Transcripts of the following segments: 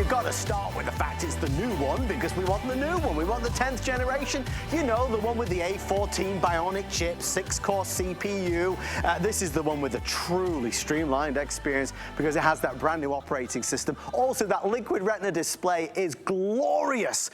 we've got to start with the fact it's the new one because we want the new one. We want the 10th generation. You know, the one with the A14 Bionic chip, 6-core CPU. This is the one with a truly streamlined experience because it has that brand new operating system. Also, that liquid retina display is glorious.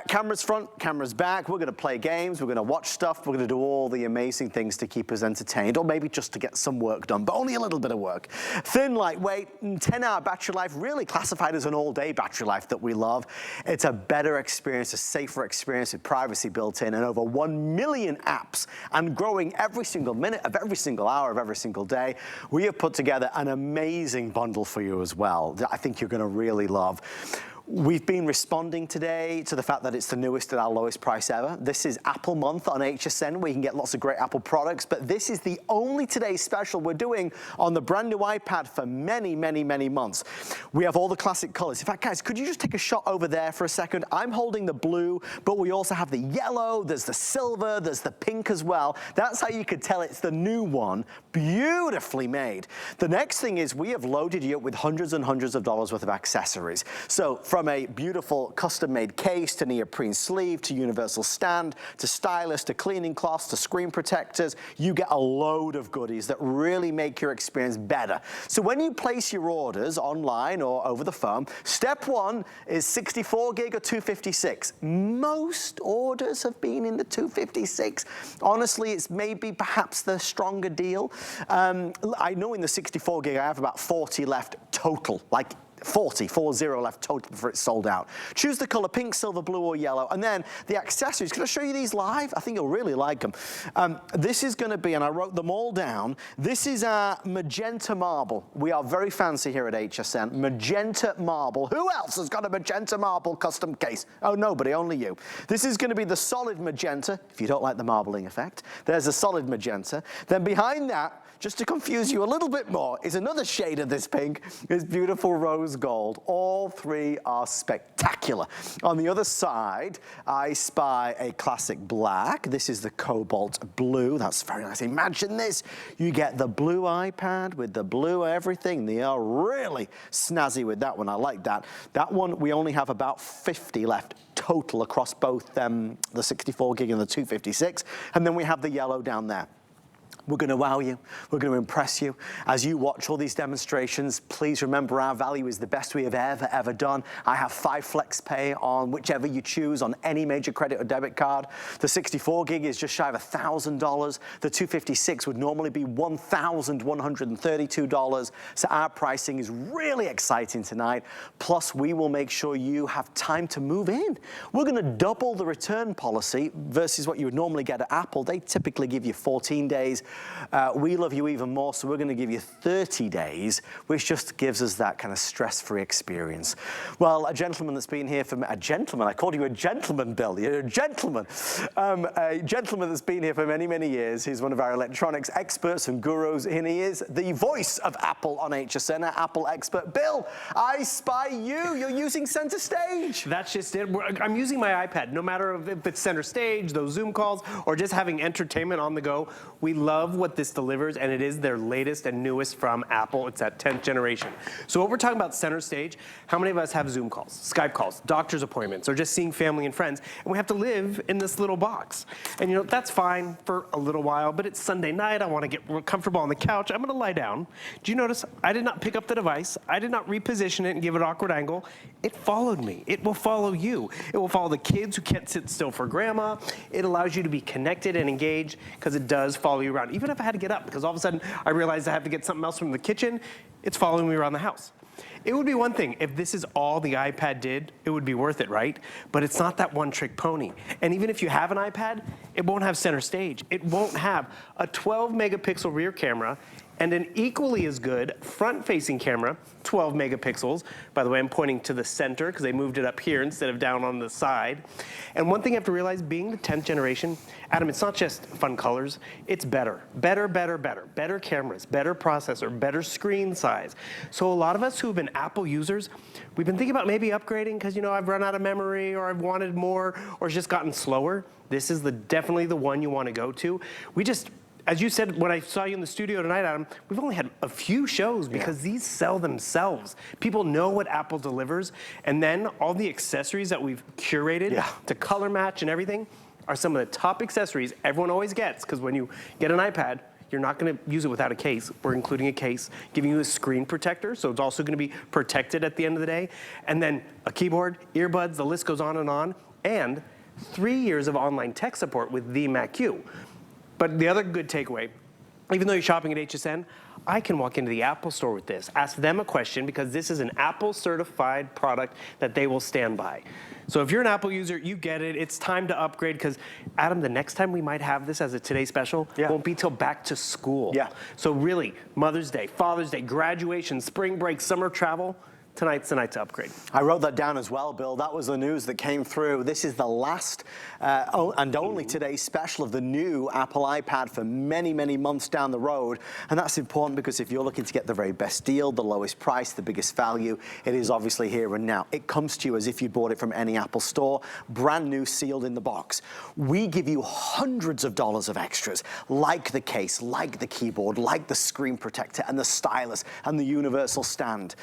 Cameras front, cameras back. We're going to play games. We're going to watch stuff. We're going to do all the amazing things to keep us entertained, or maybe just to get some work done, but only a little bit of work. Thin, lightweight, 10-hour battery life, really classified as an all-day battery life that we love. It's a better experience, a safer experience with privacy built in, and over 1 million apps, and growing every single minute of every single hour of every single day. We have put together an amazing bundle for you as well that I think you're going to really love. We've been responding today to the fact that it's the newest at our lowest price ever. This is Apple Month on HSN, where you can get lots of great Apple products, but this is the only Today special we're doing on the brand new iPad for many, many, many months. We have all the classic colors. In fact, guys, could you just take a shot over there for a second? I'm holding the blue, but we also have the yellow, there's the silver, there's the pink as well. That's how you could tell it's the new one. Beautifully made. The next thing is we have loaded you up with hundreds and hundreds of dollars worth of accessories. So from a beautiful custom-made case to neoprene sleeve to universal stand to stylus to cleaning cloths to screen protectors, you get a load of goodies that really make your experience better. So when you place your orders online or over the phone, step one is 64 gig or 256. Most orders have been in the 256. Honestly, it's maybe perhaps the stronger deal. I know in the 64 gig I have about 40 left total, like 40 left total before it's sold out. Choose the color pink, silver, blue, or yellow. And then the accessories. Can I show you these live? I think you'll really like them. This is going to be, and I wrote them all down, this is our magenta marble. We are very fancy here at HSN. Magenta marble. Who else has got a magenta marble custom case? Oh, nobody, only you. This is going to be the solid magenta, if you don't like the marbling effect. There's a solid magenta. Then behind that, just to confuse you a little bit more, is another shade of this pink, is beautiful rose gold. All three are spectacular. On the other side, I spy a classic black. This is the cobalt blue. That's very nice. Imagine this. You get the blue iPad with the blue everything. They are really snazzy with that one. I like that. That one, we only have about 50 left total across both the 64 gig and the 256. And then we have the yellow down there. We're going to wow you. We're going to impress you. As you watch all these demonstrations, please remember our value is the best we have ever done. I have 5 flex pay on whichever you choose on any major credit or debit card. The 64 gig is just shy of $1,000. The 256 would normally be $1,132. So our pricing is really exciting tonight. Plus, we will make sure you have time to move in. We're going to double the return policy versus what you would normally get at Apple. They typically give you 14 days. We love you even more, so we're going to give you 30 days, which just gives us that kind of stress-free experience. Well, a gentleman that's been here for a gentleman. I called you a gentleman, Bill. You're a gentleman. A gentleman that's been here for many, many years. He's one of our electronics experts and gurus, and he is the voice of Apple on HSN, our Apple expert. Bill, I spy you. You're using center stage. That's just it. I'm using my iPad, no matter if it's center stage, those Zoom calls, or just having entertainment on the go. We love what this delivers, and it is their latest and newest from Apple. It's that 10th generation. So what we're talking about center stage, how many of us have Zoom calls, Skype calls, doctor's appointments, or just seeing family and friends, and we have to live in this little box. And you know, that's fine for a little while, but it's Sunday night, I want to get comfortable on the couch, I'm going to lie down. Do you notice I did not pick up the device, I did not reposition it and give it an awkward angle. It followed me. It will follow you. It will follow the kids who can't sit still for grandma. It allows you to be connected and engaged because it does follow you around. Even if I had to get up, because all of a sudden I realized I have to get something else from the kitchen, it's following me around the house. It would be one thing if this is all the iPad did, it would be worth it, right? But it's not that one-trick pony. And even if you have an iPad, it won't have center stage. It won't have a 12-megapixel rear camera and an equally as good front-facing camera, 12 megapixels. By the way, I'm pointing to the center because they moved it up here instead of down on the side. And one thing you have to realize, being the 10th generation, Adam, it's not just fun colors, it's better. Better, better, better. Better cameras, better processor, better screen size. So a lot of us who've been Apple users, we've been thinking about maybe upgrading because, you know, I've run out of memory or I've wanted more or it's just gotten slower. This is definitely the one you want to go to. as you said, when I saw you in the studio tonight, Adam, we've only had a few shows because these sell themselves. People know what Apple delivers, and then all the accessories that we've curated to color match and everything are some of the top accessories everyone always gets, because when you get an iPad, you're not going to use it without a case. We're including a case, giving you a screen protector, so it's also going to be protected at the end of the day, and then a keyboard, earbuds, the list goes on, and 3 years of online tech support with the Mac Q. But the other good takeaway, even though you're shopping at HSN, I can walk into the Apple store with this, ask them a question, because this is an Apple certified product that they will stand by. So if you're an Apple user, you get it. It's time to upgrade, because Adam, the next time we might have this as a Today Special won't be till back to school. So really, Mother's Day, Father's Day, graduation, spring break, summer travel, tonight's the night to upgrade. I wrote that down as well, Bill. That was the news that came through. This is the last and only Today's Special of the new Apple iPad for many, many months down the road. And that's important because if you're looking to get the very best deal, the lowest price, the biggest value, it is obviously here and now. It comes to you as if you bought it from any Apple store, brand new, sealed in the box. We give you hundreds of dollars of extras, like the case, like the keyboard, like the screen protector and the stylus and the universal stand.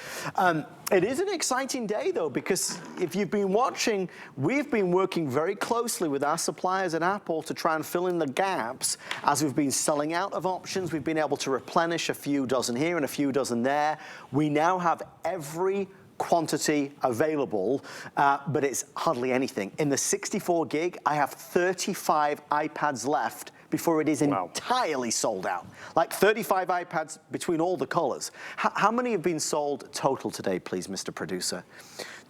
It is an exciting day, though, because if you've been watching, we've been working very closely with our suppliers at Apple to try and fill in the gaps. As we've been selling out of options, we've been able to replenish a few dozen here and a few dozen there. We now have every quantity available, but it's hardly anything. In the 64 gig, I have 35 iPads left before it is entirely sold out. Like 35 iPads between all the colors. How many have been sold total today, please, Mr. Producer?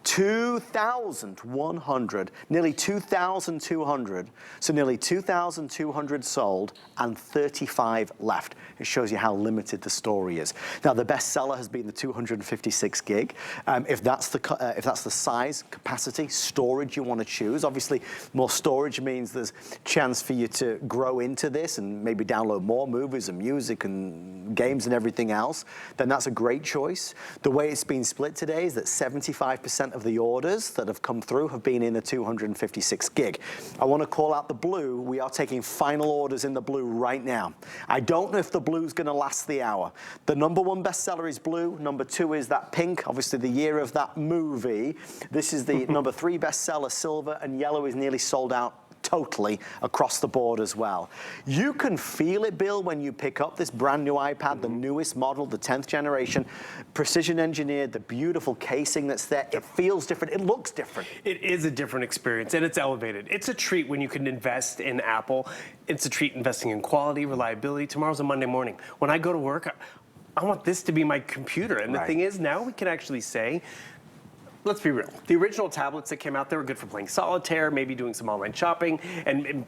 2,100, nearly 2,200. So nearly 2,200 sold and 35 left. It shows you how limited the story is. Now, the best seller has been the 256 gig. If that's the size, capacity, storage you want to choose, obviously more storage means there's chance for you to grow into this and maybe download more movies and music and games and everything else, then that's a great choice. The way it's been split today is that 75% of the orders that have come through have been in the 256 gig. I want to call out the blue. We are taking final orders in the blue right now. I don't know if the blue's going to last the hour. The #1 bestseller is blue. #2 is that pink, obviously the year of that movie. This is the #3 bestseller, silver, and yellow is nearly sold out totally across the board as well. You can feel it, Bill, when you pick up this brand new iPad, the newest model, the 10th generation, precision engineered, the beautiful casing that's there. It feels different. It looks different. It is a different experience, and it's elevated. It's a treat when you can invest in Apple. It's a treat investing in quality, reliability. Tomorrow's a Monday morning. When I go to work, I want this to be my computer. And the thing is, now we can actually say, let's be real. The original tablets that came out, they were good for playing solitaire, maybe doing some online shopping, and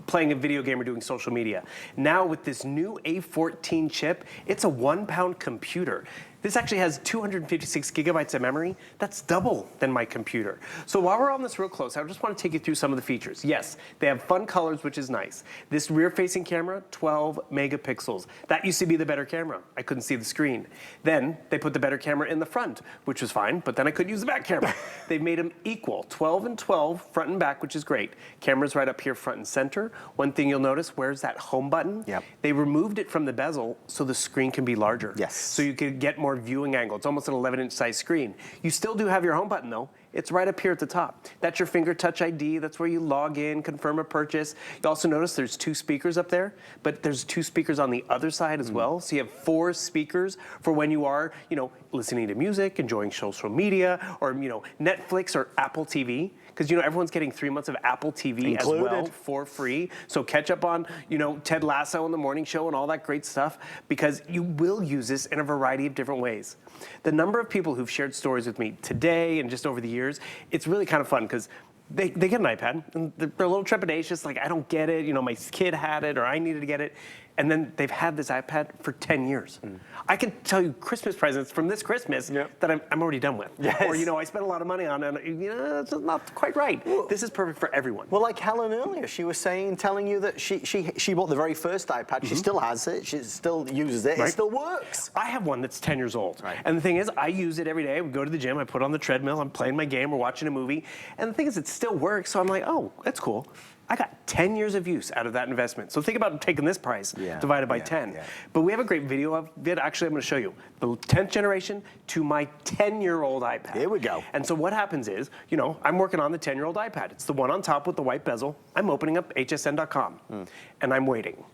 playing a video game or doing social media. Now with this new A14 chip, it's a 1-pound computer. This actually has 256 gigabytes of memory. That's double than my computer. So while we're on this real close, I just want to take you through some of the features. Yes, they have fun colors, which is nice. This rear-facing camera, 12 megapixels. That used to be the better camera. I couldn't see the screen. Then they put the better camera in the front, which was fine, but then I couldn't use the back camera. They've made them equal, 12 and 12, front and back, which is great. Camera's right up here, front and center. One thing you'll notice, where's that home button? They removed it from the bezel so the screen can be larger. So you can get more viewing angle. It's almost an 11-inch size screen. You still do have your home button though. It's right up here at the top. That's your finger touch ID. That's where you log in, confirm a purchase. You also notice there's 2 speakers up there, but there's 2 speakers on the other side as well. So you have 4 speakers for when you are, listening to music, enjoying social media, or Netflix or Apple TV. Because everyone's getting 3 months of Apple TV as well for free. So catch up on Ted Lasso in the morning show and all that great stuff, because you will use this in a variety of different ways. The number of people who've shared stories with me today and just over the years, it's really kind of fun because they get an iPad and they're a little trepidatious, like I don't get it, my kid had it or I needed to get it. And then they've had this iPad for 10 years. I can tell you Christmas presents from this Christmas that I'm already done with. Or, I spent a lot of money on it, and it's not quite right. This is perfect for everyone. Well, like Helen earlier, she was telling you that she bought the very first iPad. She still has it. She still uses it. It still works. I have one that's 10 years old. And the thing is, I use it every day. I go to the gym, I put it on the treadmill, I'm playing my game, we're watching a movie. And the thing is, it still works. So I'm like, oh, that's cool. I got 10 years of use out of that investment. So think about taking this price divided by 10. Yeah. But we have a great video of it. Actually, I'm going to show you the 10th generation to my 10-year-old iPad. Here we go. And so what happens is, you know, I'm working on the 10-year-old iPad. It's the one on top with the white bezel. I'm opening up hsn.com, and I'm waiting.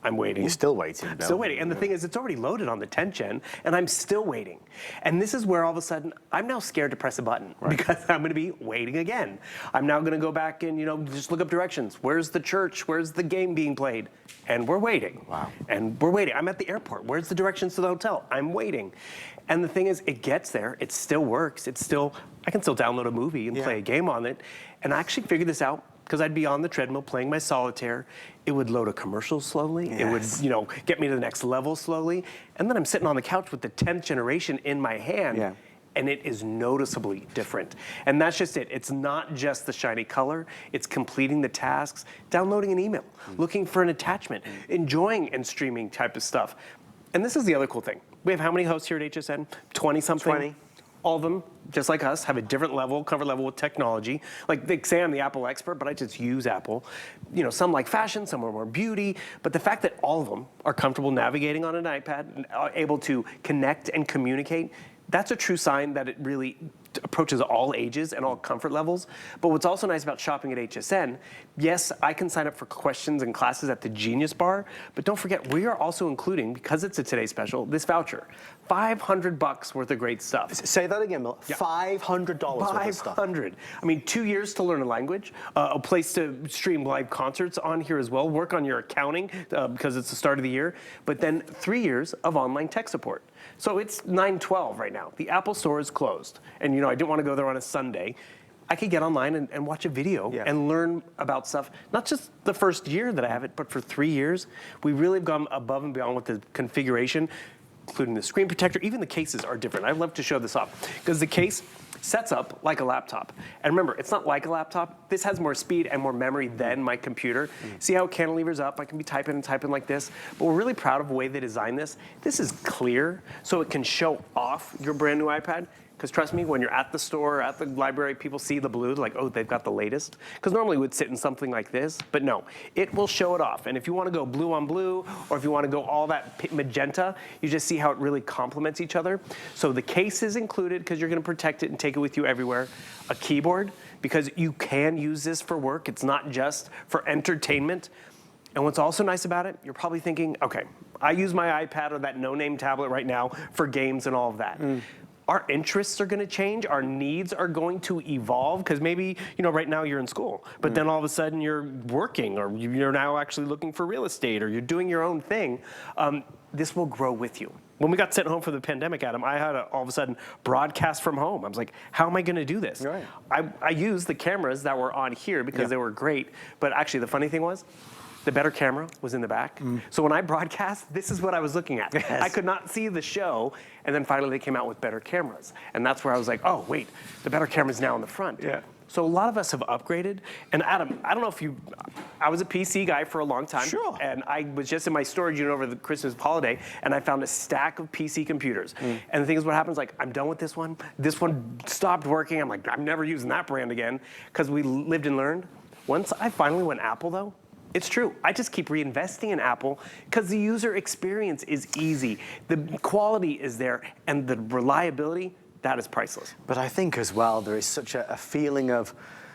I'm waiting. You're still waiting, Bill. Still waiting. And the thing is, it's already loaded on the 10th gen, and I'm still waiting. And this is where all of a sudden, I'm now scared to press a button because I'm going to be waiting again. I'm now going to go back and, you know, just look up directions. Where's the church? Where's the game being played? And we're waiting. Wow. And we're waiting. I'm at the airport. Where's the directions to the hotel? I'm waiting. And the thing is, it gets there. It still works. It's still, I can still download a movie and play a game on it. And I actually figured this out because I'd be on the treadmill playing my solitaire. It would load a commercial slowly. It would, you know, get me to the next level slowly. And then I'm sitting on the couch with the 10th generation in my hand. And it is noticeably different. And that's just it. It's not just the shiny color. It's completing the tasks, downloading an email, looking for an attachment, enjoying and streaming type of stuff. And this is the other cool thing. We have how many hosts here at HSN? 20-something? 20. All of them, just like us, have a different level, comfort level with technology. Like they say I'm the Apple expert, but I just use Apple. You know, some like fashion, some are more beauty. But the fact that all of them are comfortable navigating on an iPad and are able to connect and communicate, that's a true sign that it really approaches all ages and all comfort levels. But what's also nice about shopping at HSN, yes, I can sign up for questions and classes at the Genius Bar, but don't forget, we are also including, because it's a Today Special, this voucher. $500 worth of great stuff. Say that again, Bill. $500 worth of stuff. $500. I mean, 2 years to learn a language, a place to stream live concerts on here as well, work on your accounting because it's the start of the year, but then 3 years of online tech support. So it's 9/12 right now. The Apple Store is closed. And you know, I didn't want to go there on a Sunday. I could get online and watch a video and learn about stuff, not just the first year that I have it, but for 3 years. We really have gone above and beyond with the configuration, including the screen protector. Even the cases are different. I'd love to show this off because the case sets up like a laptop. And remember, it's not like a laptop. This has more speed and more memory than my computer. See how it cantilevers up? I can be typing and typing like this. But we're really proud of the way they designed this. This is clear, so it can show off your brand new iPad. Because trust me, when you're at the store, at the library, people see the blue, like, oh, they've got the latest. Because normally it would sit in something like this, but no, it will show it off. And if you want to go blue on blue, or if you want to go all that magenta, you just see how it really complements each other. So the case is included because you're going to protect it and take it with you everywhere. A keyboard, because you can use this for work. It's not just for entertainment. And what's also nice about it, you're probably thinking, okay, I use my iPad or that no-name tablet right now for games and all of that. Our interests are going to change. Our needs are going to evolve because maybe, you know, right now you're in school, but then all of a sudden you're working or you're now actually looking for real estate or you're doing your own thing. This will grow with you. When we got sent home for the pandemic, Adam, I had to all of a sudden broadcast from home. I was like, how am I going to do this? Right. I used the cameras that were on here because they were great. But actually, the funny thing was, the better camera was in the back. So when I broadcast, this is what I was looking at. I could not see the show. And then finally they came out with better cameras. And that's where I was like, oh, wait, the better camera's now in the front. So a lot of us have upgraded. And Adam, I don't know if I was a PC guy for a long time. Sure. And I was just in my storage unit over the Christmas holiday, and I found a stack of PC computers. And the thing is, what happens, like, I'm done with this one. This one stopped working. I'm like, I'm never using that brand again, because we lived and learned. Once I finally went Apple, though, it's true. I just keep reinvesting in Apple because the user experience is easy. The quality is there, and the reliability, that is priceless. But I think as well, there is such a feeling of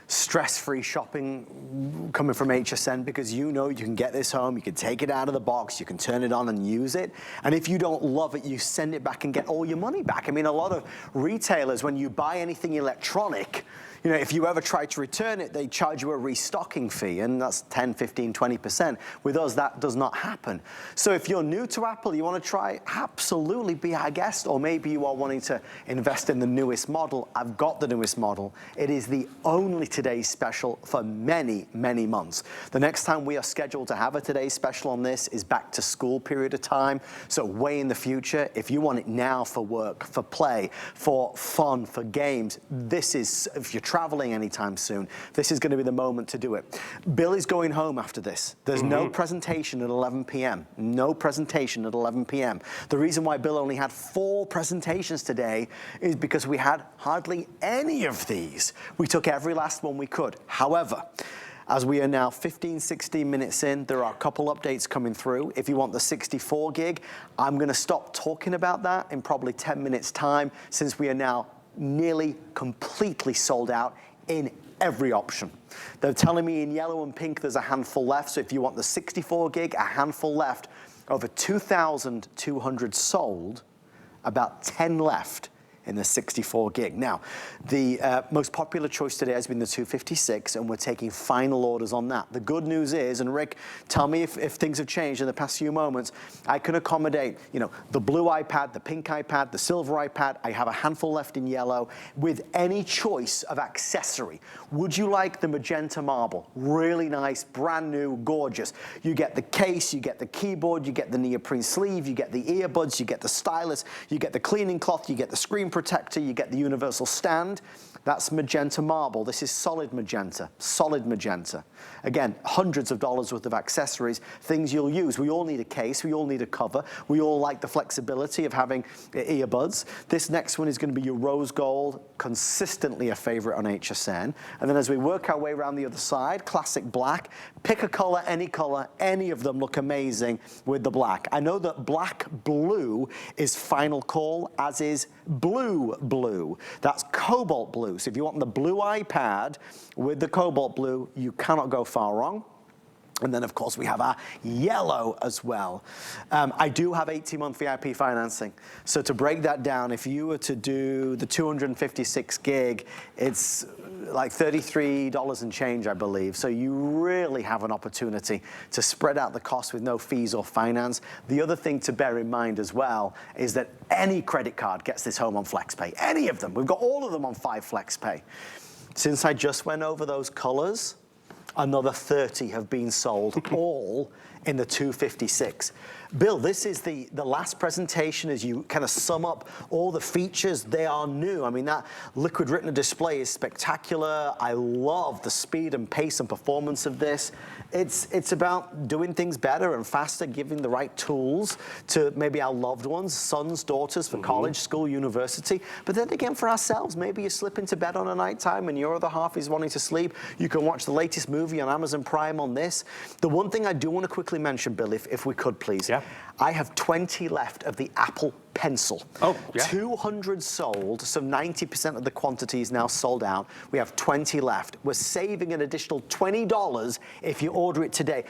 stress-free shopping coming from HSN because you know you can get this home, you can take it out of the box, you can turn it on and use it. And if you don't love it, you send it back and get all your money back. I mean, a lot of retailers, when you buy anything electronic, you know, if you ever try to return it, they charge you a restocking fee, and that's 10, 15, 20%. With us, that does not happen. So if you're new to Apple, you want to try, absolutely be our guest, or maybe you are wanting to invest in the newest model. I've got the newest model. It is the only Today's Special for many, many months. The next time we are scheduled to have a Today's Special on this is back to school period of time, so way in the future. If you want it now for work, for play, for fun, for games, this is, if you're traveling anytime soon, this is going to be the moment to do it. Bill is going home after this. There's no presentation at 11 p.m. No presentation at 11 p.m. The reason why Bill only had 4 presentations today is because we had hardly any of these. We took every last one we could. However, As we are now 15, 16 minutes in, there are a couple updates coming through. If you want the 64 gig, I'm gonna stop talking about that in probably 10 minutes time, since we are now nearly completely sold out in every option. They're telling me in yellow and pink there's a handful left, so if you want the 64 gig, a handful left. Over 2,200 sold, about 10 left in the 64 gig. Now, the most popular choice today has been the 256, and we're taking final orders on that. The good news is, and Rick, tell me if things have changed in the past few moments, I can accommodate, you know, the blue iPad, the pink iPad, the silver iPad. I have a handful left in yellow with any choice of accessory. Would you like the magenta marble? Really nice, brand new, gorgeous. You get the case, you get the keyboard, you get the neoprene sleeve, you get the earbuds, you get the stylus, you get the cleaning cloth, you get the screen protector, you get the universal stand. That's magenta marble. This is solid magenta, solid magenta. Again, hundreds of dollars worth of accessories, things you'll use. We all need a case, we all need a cover. We all like the flexibility of having earbuds. This next one is going to be your rose gold, consistently a favorite on HSN. And then as we work our way around the other side, classic black. Pick a color, any of them look amazing with the black. I know that black blue is final call, as is blue. That's cobalt blue. So if you want the blue iPad with the cobalt blue, you cannot go far wrong. And then, of course, we have our yellow as well. I do have 18-month VIP financing. So to break that down, if you were to do the 256 gig, it's like $33 and change, I believe. So you really have an opportunity to spread out the cost with no fees or finance. The other thing to bear in mind as well is that any credit card gets this home on FlexPay. Any of them. We've got all of them on 5 FlexPay. Since I just went over those colors, another 30 have been sold, all in the 256. Bill, this is the last presentation as you kind of sum up all the features. They are new. I mean, that liquid retina display is spectacular. I love the speed and pace and performance of this. It's about doing things better and faster, giving the right tools to maybe our loved ones, sons, daughters for college, school, university. But then again, for ourselves, maybe you slip into bed on a night time and your other half is wanting to sleep. You can watch the latest movie on Amazon Prime on this. The one thing I do want to quickly mention, Bill, if we could please. Yeah. I have 20 left of the Apple Pencil. Oh, yeah. 200 sold, so 90% of the quantity is now sold out. We have 20 left. We're saving an additional $20 if you order it today.